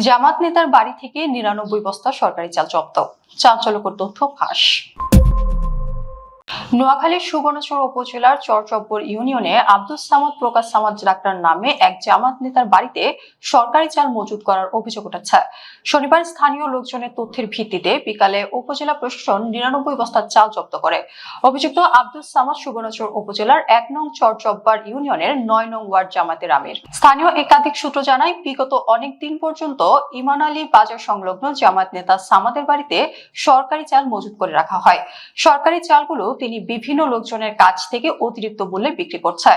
জামাত নেতার বাড়ি থেকে ৯৯ বস্তা সরকারি চাল জব্দ, চাঞ্চল্যকর তথ্য ফাঁস। নোয়াখালীর সুবর্ণচর উপজেলার চরচব্বর ইউনিয়নে আব্দুস সামাদ প্রকাশ সামাদ ডাক্তার নামে এক জামাত নেতার বাড়িতে সরকারি চাল মজুত করার অভিযোগ উঠেছে। শনিবার স্থানীয় লোকজনের তথ্যের ভিত্তিতে বিকালে উপজেলা প্রশাসন ৯৯ বস্তা চাল জব্দ করে। অভিযুক্ত আব্দুস সামাদ সুবর্ণচর উপজেলার ১ নং চরচব্বর ইউনিয়নের ৯ নং ওয়ার্ড জামাতের আমির। স্থানীয় একাধিক সূত্র জানায়, বিগত অনেক দিন পর্যন্ত ইমান আলী বাজার সংলগ্ন জামাত নেতা সামাদের বাড়িতে সরকারি চাল মজুত করে রাখা হয়। সরকারি চালগুলো তিনি বিভিন্ন লোকজনের কাছ থেকে অতিরিক্ত মূল্যে বিক্রি করছে।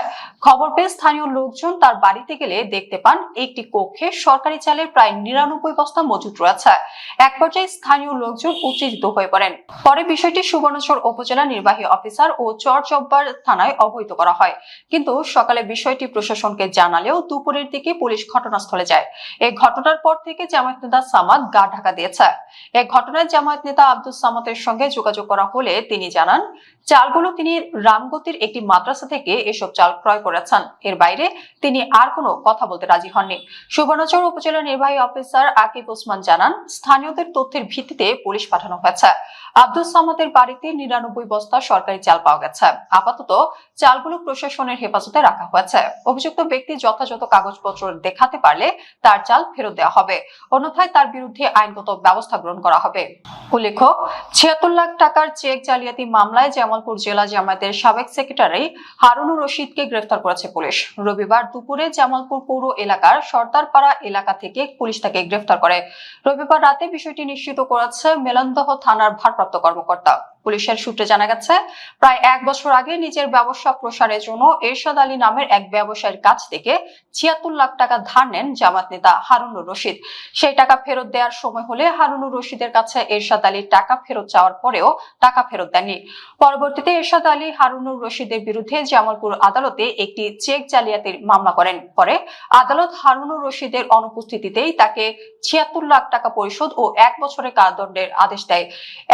খবর পেয়ে স্থানীয় লোকজন তার বাড়িতে গেলে দেখতে পান একটি কক্ষে সরকারি চালের প্রায় ৯৯ বস্তা মজুত রয়েছে। এক পর্যায়ে স্থানীয় লোকজন উত্তেজিত হয়ে পড়েন। পরে বিষয়টি সুবর্ণচর উপজেলা নির্বাহী অফিসার ও চরচব্বর থানায় অবহিত করা হয়, কিন্তু সকালে বিষয়টি প্রশাসনকে জানালেও দুপুরের দিকে পুলিশ ঘটনাস্থলে যায়। এই ঘটনার পর থেকে জামায়াত নেতা সামাদ গা ঢাকা দিয়েছে। এই ঘটনায় জামায়াত নেতা আব্দুস সামাদের সঙ্গে যোগাযোগ করা হলে তিনি জানান, চালগুলো তিনি রামগতির একটি মাদ্রাসা থেকে এসব চাল ক্রয় করেছেন। এর বাইরে তিনি আর কোনো কথা বলতে রাজি হননি। সুবর্ণচর উপজেলা নির্বাহী অফিসার আকিব ওসমান জানান, স্থানীয়দের তথ্যের ভিত্তিতে পুলিশ পাঠানো হয়েছে। আব্দুস সামাদের বাড়িতে ৯৯ বস্তা সরকারি চাল পাওয়া গেছে। আপাতত চালগুলো প্রশাসনের হেফাজতে রাখা হয়েছে। অভিযুক্ত ব্যক্তি যথাযথ কাগজপত্র দেখাতে পারলে তার চাল ফেরত দেওয়া হবে, অন্যথায় তার বিরুদ্ধে আইনগত ব্যবস্থা গ্রহণ করা হবে। উল্লেখ্য, ৭৬ লাখ টাকার চেক জালিয়াতি মামলায় জামালপুর জেলা জামায়াতের সাবেক সেক্রেটারি হারুনুর রশিদকে গ্রেফতার করেছে পুলিশ। রবিবার দুপুরে জামালপুর পৌর এলাকার সর্দারপাড়া এলাকা থেকে পুলিশ তাকে গ্রেফতার করে। রবিবার রাতে বিষয়টি নিশ্চিত করেছে মেলন্দহ থানার ভারপ্রাপ্ত কর্মকর্তা। পুলিশের সূত্রে জানা গেছে, প্রায় ১ বছর আগে নিজের ব্যবসা প্রসারের জন্য এরশাদ আলী নামের এক ব্যবসায়ীর কাছ থেকে ৭৬ লাখ টাকা ধার নেন জামাত নেতা হারুনুর রশিদ। সেই টাকা ফেরত দেওয়ার সময় হলে হারুনুর রশিদের কাছে এরশাদ আলী টাকা ফেরত চাওয়ার পরেও টাকা ফেরত দেননি। পরবর্তীতে এরশাদ আলী হারুনুর রশিদের বিরুদ্ধে জামালপুর আদালতে একটি চেক জালিয়াতির মামলা করেন। পরে আদালত হারুনুর রশিদের অনুপস্থিতিতেই তাকে ৭৬ লাখ টাকা পরিশোধ ও ১ বছরের কারাদণ্ডের আদেশ দেয়।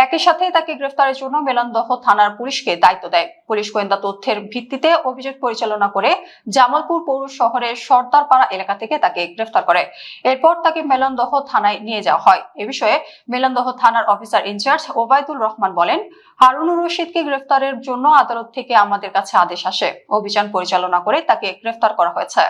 একই সাথে তাকে গ্রেফতারের জন্য মেলন্দহ থানার পুলিশকে দায়িত্ব দেয়। পুলিশ গোয়েন্দা তথ্যের ভিত্তিতে অভিযান পরিচালনা করে জামালপুর পৌর শহরের সর্দারপাড়া এলাকা থেকে তাকে গ্রেফতার করে। এরপর তাকে মেলন্দহ থানায় নিয়ে যাওয়া হয়। এ বিষয়ে মেলন্দহ থানার অফিসার ইনচার্জ ওবায়দুল রহমান বলেন, হারুনুর রশিদকে গ্রেফতারের জন্য আদালত থেকে আমাদের কাছে আদেশ আসে। অভিযান পরিচালনা করে তাকে গ্রেফতার করা হয়েছে।